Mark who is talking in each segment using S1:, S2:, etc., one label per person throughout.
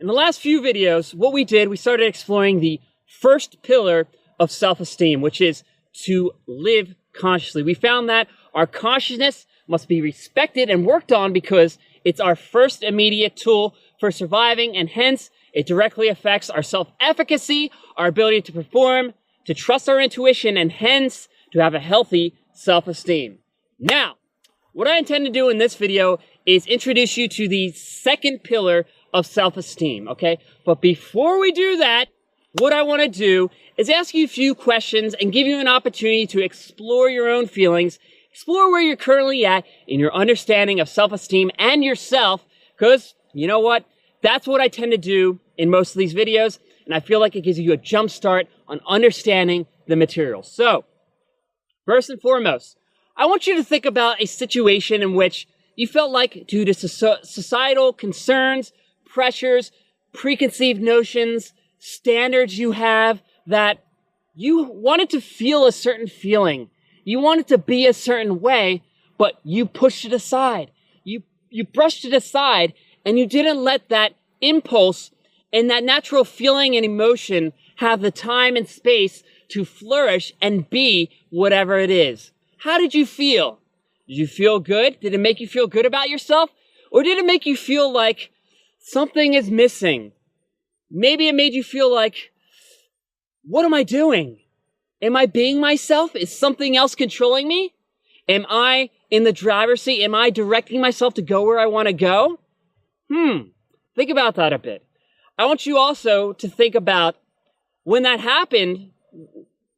S1: In the last few videos, what we did, we started exploring the first pillar of self-esteem, which is to live consciously. We found that our consciousness must be respected and worked on because it's our first immediate tool for surviving, and hence it directly affects our self-efficacy, our ability to perform, to trust our intuition, and hence to have a healthy self-esteem. Now, what I intend to do in this video is introduce you to the second pillar of self-esteem, okay? But before we do that, what I want to do is ask you a few questions and give you an opportunity to explore your own feelings, explore where you're currently at in your understanding of self-esteem and yourself, because you know what? That's what I tend to do in most of these videos, and I feel like it gives you a jump start on understanding the material. So, first and foremost, I want you to think about a situation in which you felt like, due to societal concerns, pressures, preconceived notions, standards you have, that you wanted to feel a certain feeling. You wanted to be a certain way, but you pushed it aside. You brushed it aside, and you didn't let that impulse and that natural feeling and emotion have the time and space to flourish and be whatever it is. How did you feel? Did you feel good? Did it make you feel good about yourself? Or did it make you feel like something is missing? Maybe it made you feel like, what am I doing? Am I being myself? Is something else controlling me? Am I in the driver's seat? Am I directing myself to go where I want to go? Think about that a bit. I want you also to think about when that happened,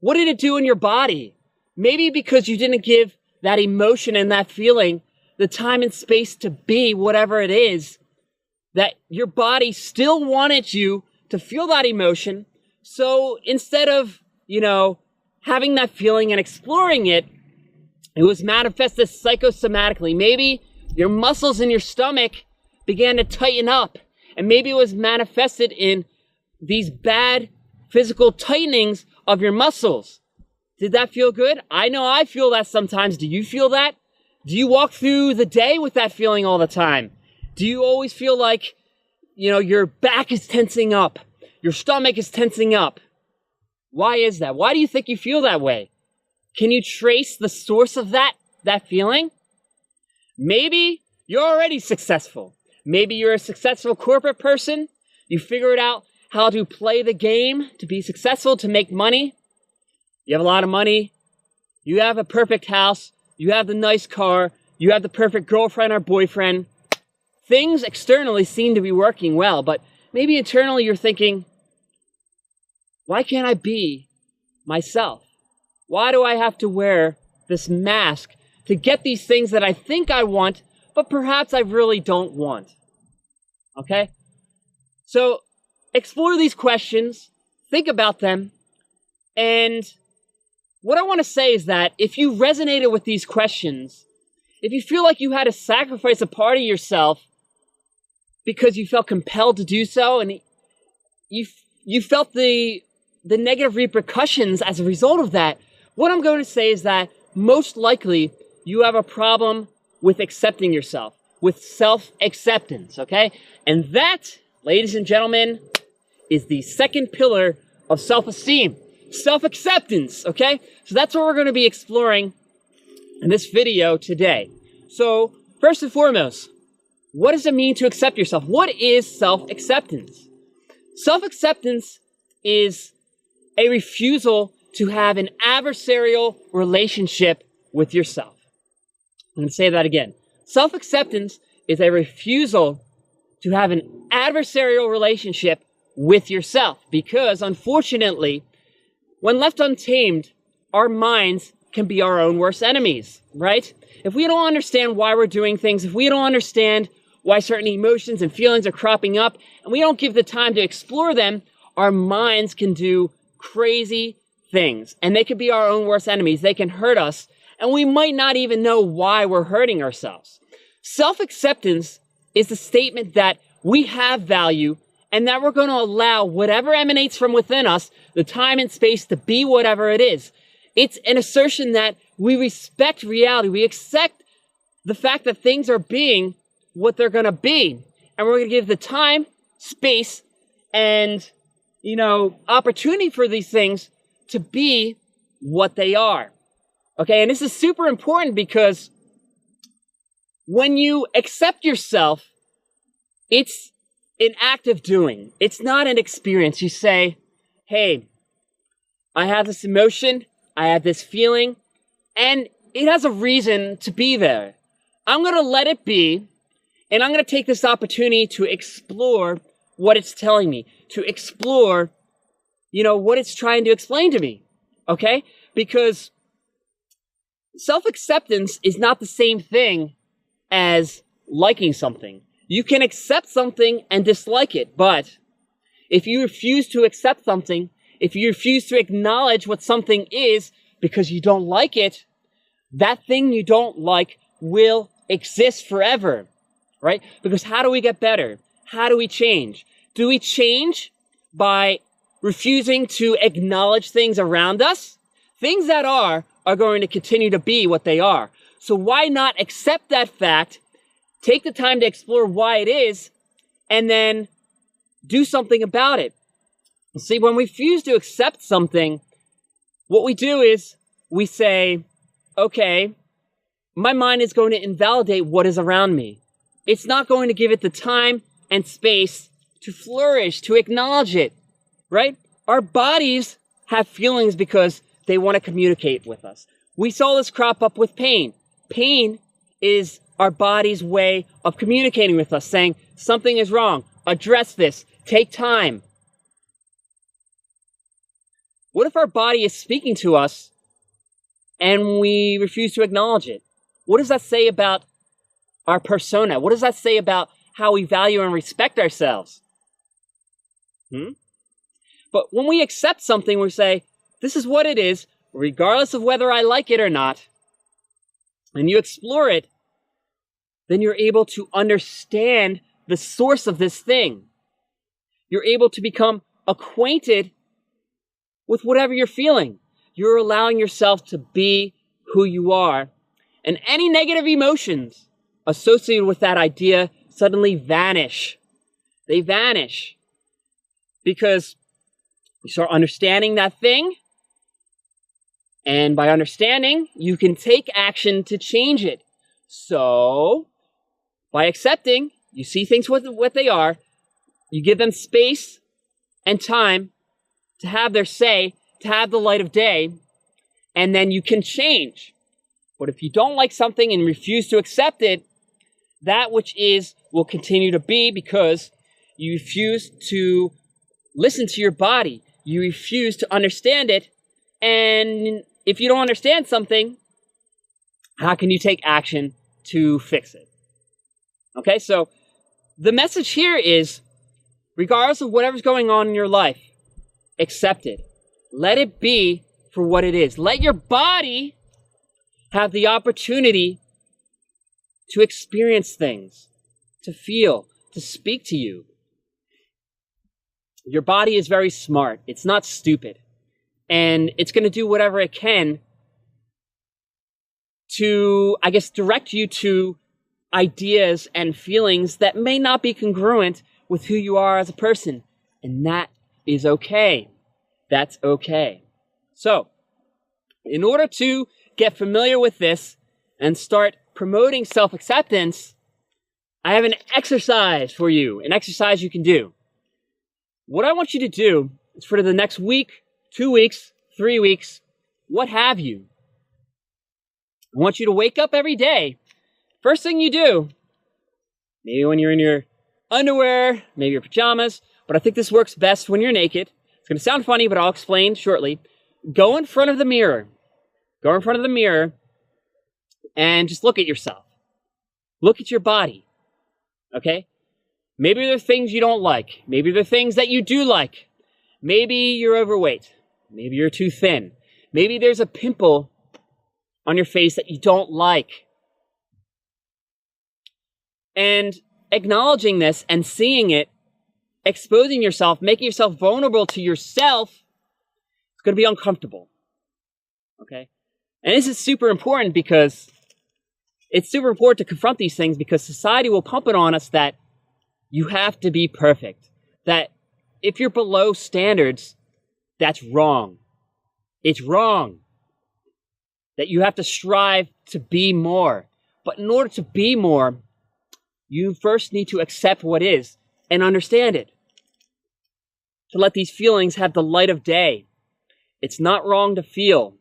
S1: what did it do in your body? Maybe because you didn't give that emotion and that feeling the time and space to be whatever it is, that your body still wanted you to feel that emotion. So instead of, having that feeling and exploring it, it was manifested psychosomatically. Maybe your muscles in your stomach began to tighten up, and maybe it was manifested in these bad physical tightenings of your muscles. Did that feel good? I know I feel that sometimes. Do you feel that? Do you walk through the day with that feeling all the time? Do you always feel like, your back is tensing up, your stomach is tensing up? Why is that? Why do you think you feel that way? Can you trace the source of that feeling? Maybe you're already successful. Maybe you're a successful corporate person. You figured out how to play the game to be successful, to make money. You have a lot of money. You have a perfect house. You have the nice car. You have the perfect girlfriend or boyfriend. Things externally seem to be working well, but maybe internally you're thinking, why can't I be myself? Why do I have to wear this mask to get these things that I think I want, but perhaps I really don't want? Okay? So explore these questions, think about them, and what I want to say is that if you resonated with these questions, if you feel like you had to sacrifice a part of yourself because you felt compelled to do so, and you felt the negative repercussions as a result of that, what I'm going to say is that most likely you have a problem with accepting yourself, with self-acceptance, okay? And that, ladies and gentlemen, is the second pillar of self-esteem. Self-acceptance, okay? So that's what we're going to be exploring in this video today. So, first and foremost, what does it mean to accept yourself? What is self-acceptance? Self-acceptance is a refusal to have an adversarial relationship with yourself. I'm going to say that again. Self-acceptance is a refusal to have an adversarial relationship with yourself, because unfortunately, when left untamed, our minds can be our own worst enemies, right? If we don't understand why we're doing things, if we don't understand why certain emotions and feelings are cropping up, and we don't give the time to explore them, our minds can do crazy things, and they could be our own worst enemies. They can hurt us, and we might not even know why we're hurting ourselves. Self-acceptance is the statement that we have value, and that we're going to allow whatever emanates from within us the time and space to be whatever it is. It's an assertion that we respect reality. We accept the fact that things are being what they're going to be. And we're going to give the time space and, opportunity for these things to be what they are. Okay, and this is super important because when you accept yourself, it's an act of doing. It's not an experience. You say, hey, I have this emotion, I have this feeling, and it has a reason to be there. I'm going to let it be, and I'm going to take this opportunity to explore what it's telling me, to explore, what it's trying to explain to me, okay? Because self-acceptance is not the same thing as liking something. You can accept something and dislike it, but if you refuse to accept something, if you refuse to acknowledge what something is because you don't like it, that thing you don't like will exist forever, right? Because how do we get better? How do we change? Do we change by refusing to acknowledge things around us? Things that are going to continue to be what they are. So why not accept that fact, take the time to explore why it is, and then do something about it? See, when we refuse to accept something, what we do is we say, okay, my mind is going to invalidate what is around me. It's not going to give it the time and space to flourish, to acknowledge it, right? Our bodies have feelings because they want to communicate with us. We saw this crop up with pain. Pain is our body's way of communicating with us, saying something is wrong, address this, take time. What if our body is speaking to us and we refuse to acknowledge it? What does that say about our persona? What does that say about how we value and respect ourselves? But when we accept something, we say, this is what it is, regardless of whether I like it or not, and you explore it, then you're able to understand the source of this thing. You're able to become acquainted with whatever you're feeling. You're allowing yourself to be who you are. And any negative emotions associated with that idea suddenly vanish. They vanish. Because you start understanding that thing. And by understanding, you can take action to change it. So, by accepting, you see things what they are. You give them space and time to have their say, to have the light of day, and then you can change. But if you don't like something and refuse to accept it, that which is will continue to be because you refuse to listen to your body. You refuse to understand it. And if you don't understand something, how can you take action to fix it? Okay, so the message here is, regardless of whatever's going on in your life, accept it. Let it be for what it is. Let your body have the opportunity to experience things, to feel, to speak to you. Your body is very smart. It's not stupid. And it's going to do whatever it can to, direct you to ideas and feelings that may not be congruent with who you are as a person. And that is okay. That's okay. So, in order to get familiar with this and start promoting self-acceptance, I have an exercise for you, an exercise you can do. What I want you to do is for the next week, 2 weeks, 3 weeks, what have you. I want you to wake up every day. First thing you do, maybe when you're in your underwear, maybe your pajamas, but I think this works best when you're naked. It's going to sound funny, but I'll explain shortly. Go in front of the mirror. Go in front of the mirror and just look at yourself. Look at your body. Okay? Maybe there are things you don't like. Maybe there are things that you do like. Maybe you're overweight. Maybe you're too thin. Maybe there's a pimple on your face that you don't like. And acknowledging this and seeing it, exposing yourself, making yourself vulnerable to yourself, it's going to be uncomfortable. Okay? And this is super important because it's super important to confront these things because society will pump it on us that you have to be perfect. That if you're below standards, that's wrong. It's wrong. That you have to strive to be more. But in order to be more, you first need to accept what is and understand it. To let these feelings have the light of day. It's not wrong to feel.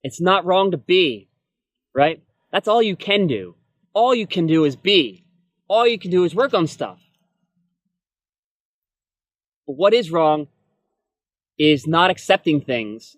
S1: It's not wrong to be, right? That's all you can do. All you can do is be. All you can do is work on stuff. But what is wrong is not accepting things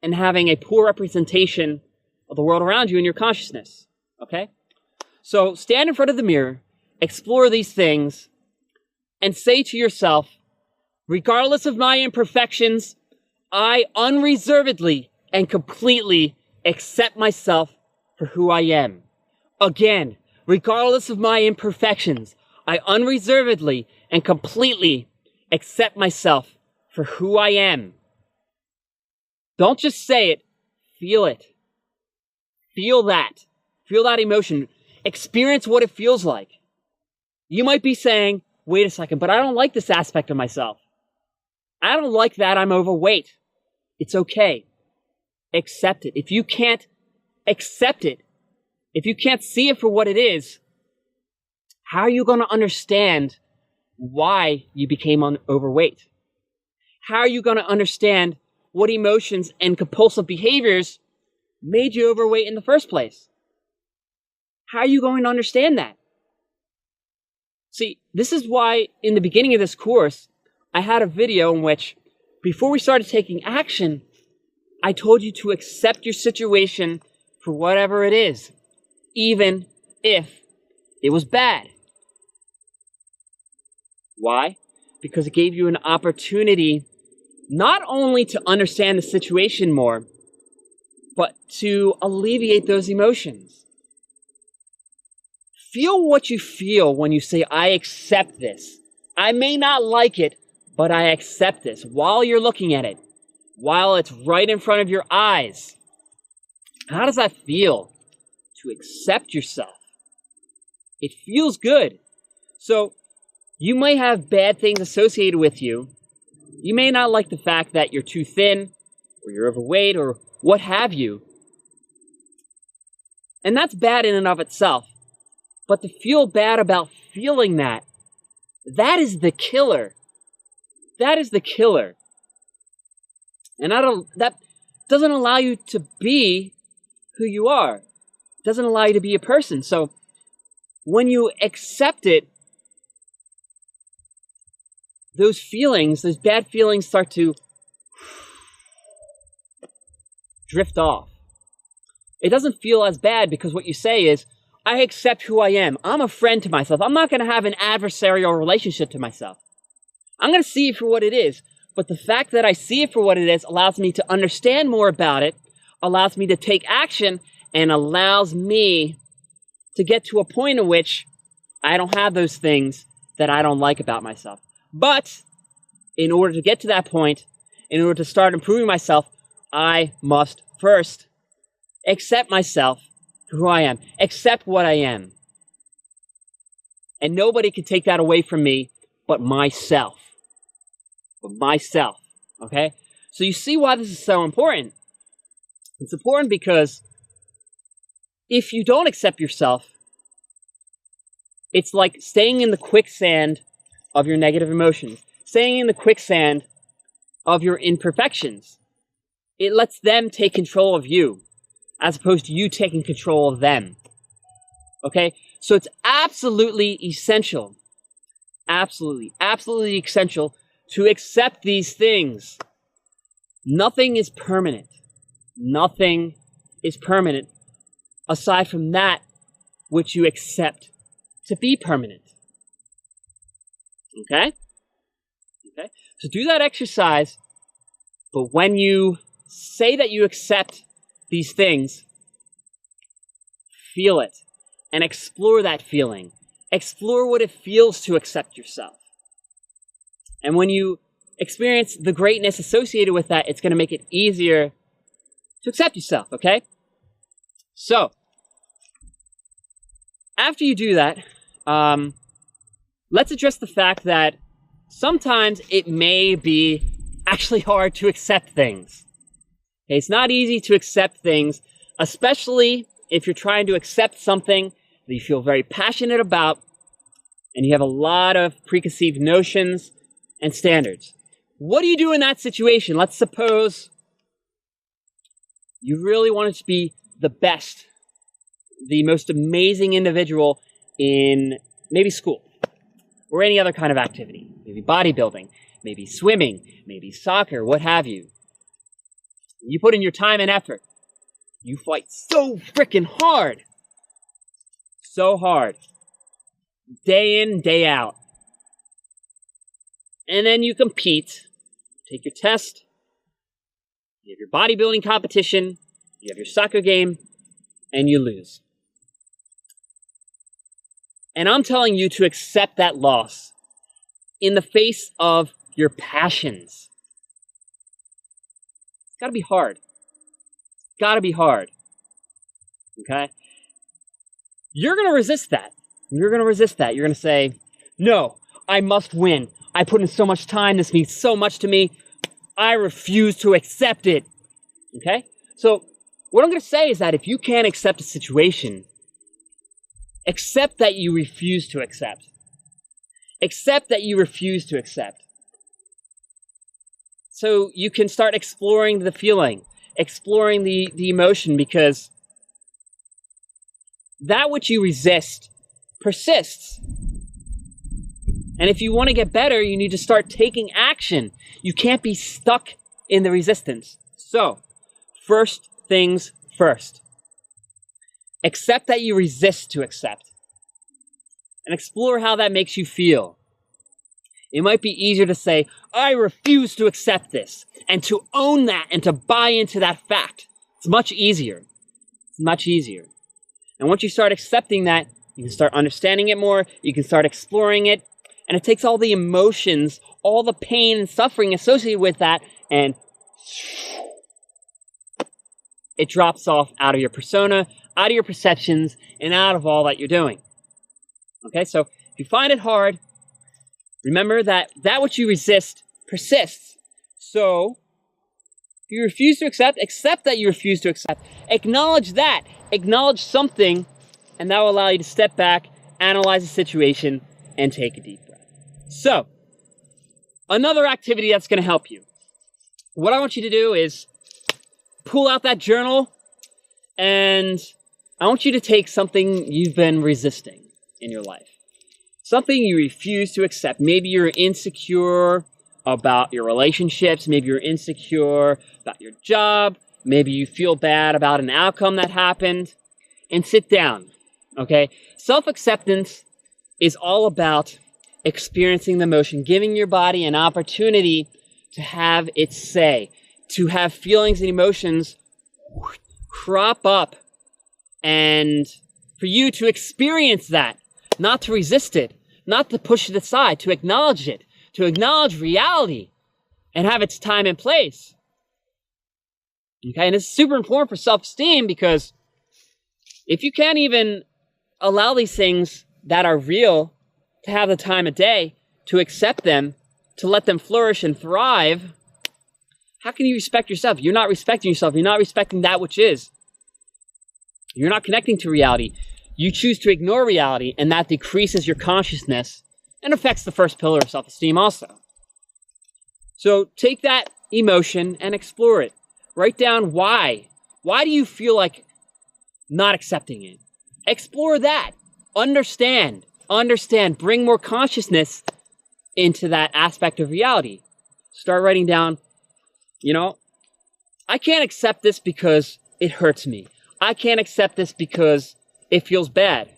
S1: and having a poor representation of the world around you in your consciousness, okay? So stand in front of the mirror, explore these things, and say to yourself, regardless of my imperfections, I unreservedly and completely accept myself for who I am. Again, regardless of my imperfections, I unreservedly and completely accept myself for who I am. Don't just say it, feel it. Feel that. Feel that emotion. Experience what it feels like. You might be saying, wait a second, but I don't like this aspect of myself. I don't like that I'm overweight. It's okay. Accept it. If you can't accept it, if you can't see it for what it is, how are you going to understand why you became overweight? How are you going to understand what emotions and compulsive behaviors made you overweight in the first place? How are you going to understand that? See, this is why in the beginning of this course, I had a video in which, before we started taking action, I told you to accept your situation for whatever it is, even if it was bad. Why? Because it gave you an opportunity not only to understand the situation more, but to alleviate those emotions. Feel what you feel when you say, I accept this. I may not like it, but I accept this. While you're looking at it, while it's right in front of your eyes, how does that feel to accept yourself? It feels good. So you may have bad things associated with you. You may not like the fact that you're too thin, or you're overweight, or what have you. And that's bad in and of itself. But to feel bad about feeling that is the killer. That is the killer. And that doesn't allow you to be who you are. It doesn't allow you to be a person. So when you accept it, those feelings, those bad feelings start to drift off. It doesn't feel as bad because what you say is, I accept who I am. I'm a friend to myself. I'm not going to have an adversarial relationship to myself. I'm going to see it for what it is. But the fact that I see it for what it is allows me to understand more about it, allows me to take action, and allows me to get to a point in which I don't have those things that I don't like about myself. But in order to get to that point, in order to start improving myself, I must first accept myself for who I am, accept what I am. And nobody can take that away from me but myself. But myself, okay? So you see why this is so important. It's important because if you don't accept yourself, it's like staying in the quicksand of your negative emotions, staying in the quicksand of your imperfections. It lets them take control of you, as opposed to you taking control of them. Okay? So it's absolutely essential, absolutely essential to accept these things. Nothing is permanent. Nothing is permanent aside from that which you accept to be permanent. Okay? Okay? So do that exercise, but when you say that you accept these things, feel it and explore that feeling. Explore what it feels to accept yourself. And when you experience the greatness associated with that, it's going to make it easier to accept yourself, okay? So, after you do that, let's address the fact that sometimes it may be actually hard to accept things. Okay, it's not easy to accept things, especially if you're trying to accept something that you feel very passionate about and you have a lot of preconceived notions and standards. What do you do in that situation? Let's suppose you really wanted to be the best, the most amazing individual in maybe school or any other kind of activity, maybe bodybuilding, maybe swimming, maybe soccer, what have you. You put in your time and effort. You fight so freaking hard. So hard. Day in, day out. And then you compete. Take your test. You have your bodybuilding competition. You have your soccer game. And you lose. And I'm telling you to accept that loss in the face of your passions. It's gotta be hard. It's gotta be hard. Okay? You're gonna resist that. You're gonna resist that. You're gonna say, no, I must win. I put in so much time. This means so much to me. I refuse to accept it. Okay? So, what I'm gonna say is that if you can't accept a situation, accept that you refuse to accept. Accept that you refuse to accept. So you can start exploring the feeling, exploring the emotion, because that which you resist persists. And if you want to get better, you need to start taking action. You can't be stuck in the resistance. So, first things first. Accept that you resist to accept. And explore how that makes you feel. It might be easier to say, I refuse to accept this, and to own that and to buy into that fact. It's much easier. It's much easier. And once you start accepting that, you can start understanding it more, you can start exploring it, and it takes all the emotions, all the pain and suffering associated with that, and it drops off out of your persona, out of your perceptions, and out of all that you're doing. Okay, so if you find it hard, remember that which you resist persists. So, if you refuse to accept that you refuse to accept. Acknowledge that. Acknowledge something, and that will allow you to step back, analyze the situation, and take a deep breath. So, another activity that's going to help you. What I want you to do is pull out that journal, and I want you to take something you've been resisting in your life. Something you refuse to accept. Maybe you're insecure about your relationships. Maybe you're insecure about your job. Maybe you feel bad about an outcome that happened. And sit down, okay? Self-acceptance is all about experiencing the emotion, giving your body an opportunity to have its say, to have feelings and emotions crop up, and for you to experience that, not to resist it, not to push it aside, to acknowledge it, to acknowledge reality, and have its time and place. Okay, and it's super important for self-esteem, because if you can't even allow these things that are real to have the time of day, to accept them, to let them flourish and thrive, how can you respect yourself? You're not respecting yourself. You're not respecting that which is. You're not connecting to reality. You choose to ignore reality, and that decreases your consciousness and affects the first pillar of self-esteem also. So take that emotion and explore it. Write down why. Why do you feel like not accepting it? Explore that. Understand. Bring more consciousness into that aspect of reality. Start writing down, I can't accept this because it hurts me. I can't accept this because it feels bad.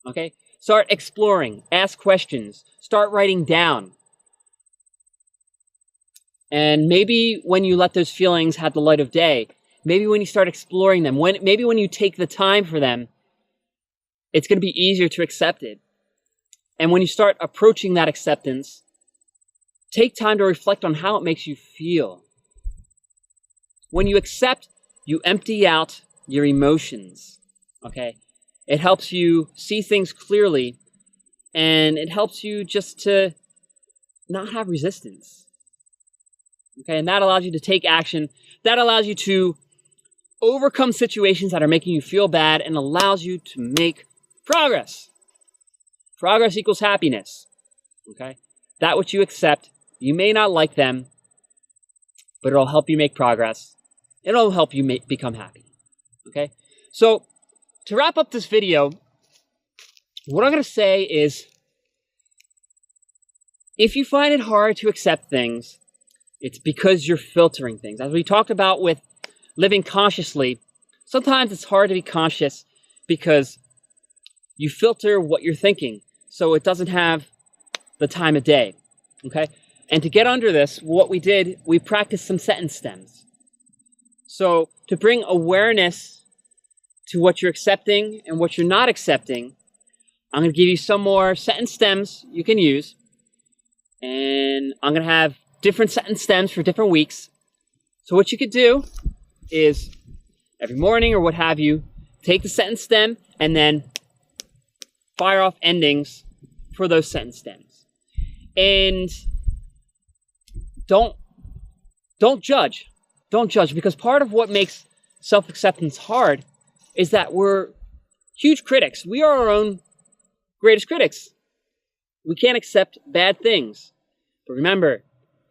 S1: Okay? Start exploring. Ask questions. Start writing down. And maybe when you let those feelings have the light of day, maybe when you start exploring them, maybe when you take the time for them, it's going to be easier to accept it. And when you start approaching that acceptance, take time to reflect on how it makes you feel. When you accept, you empty out your emotions, okay? It helps you see things clearly, And it helps you just to not have resistance. Okay, and that allows you to take action. That allows you to overcome situations that are making you feel bad and allows you to make progress. Progress equals happiness. Okay, that which you accept, you may not like them, but it'll help you make progress. It'll help you become happy. Okay, so to wrap up this video, what I'm going to say is, if you find it hard to accept things, it's because you're filtering things. As we talked about with living consciously, sometimes it's hard to be conscious because you filter what you're thinking, so it doesn't have the time of day, okay? And to get under this, what we did, we practiced some sentence stems. So to bring awareness to what you're accepting and what you're not accepting, I'm going to give you some more sentence stems you can use, and I'm going to have different sentence stems for different weeks. So what you could do is every morning or what have you, take the sentence stem and then fire off endings for those sentence stems. And don't judge. Don't judge, because part of what makes self-acceptance hard is that we're huge critics. We are our own greatest critics. We can't accept bad things. But remember,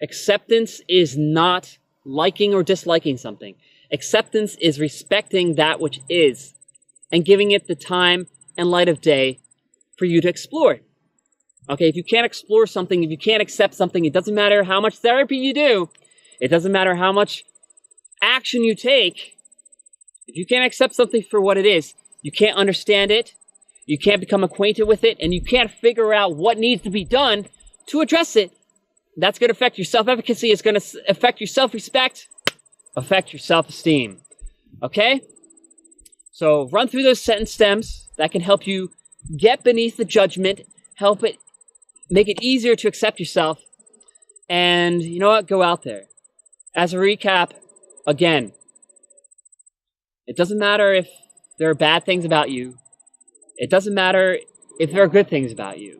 S1: acceptance is not liking or disliking something. Acceptance is respecting that which is and giving it the time and light of day for you to explore. Okay, if you can't explore something, if you can't accept something, it doesn't matter how much therapy you do. It doesn't matter how much action you take. If you can't accept something for what it is, you can't understand it, you can't become acquainted with it, and you can't figure out what needs to be done to address it. That's going to affect your self-efficacy. It's going to affect your self-respect, affect your self-esteem. Okay? So run through those sentence stems. That can help you get beneath the judgment, help it, make it easier to accept yourself. And you know what? Go out there. As a recap, again, it doesn't matter if there are bad things about you. It doesn't matter if there are good things about you.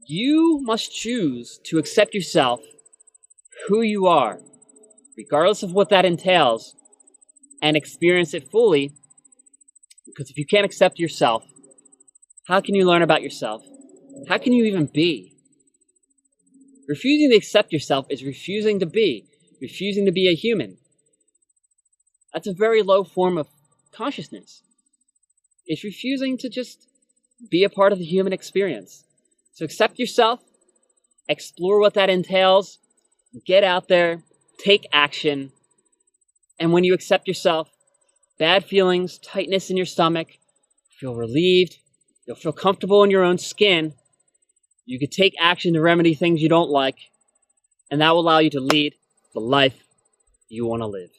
S1: You must choose to accept yourself, who you are, regardless of what that entails, and experience it fully. Because if you can't accept yourself, how can you learn about yourself? How can you even be? Refusing to accept yourself is refusing to be a human. That's a very low form of consciousness. It's refusing to just be a part of the human experience. So accept yourself, explore what that entails, get out there, take action, and when you accept yourself, bad feelings, tightness in your stomach, feel relieved, you'll feel comfortable in your own skin, you can take action to remedy things you don't like, and that will allow you to lead the life you want to live.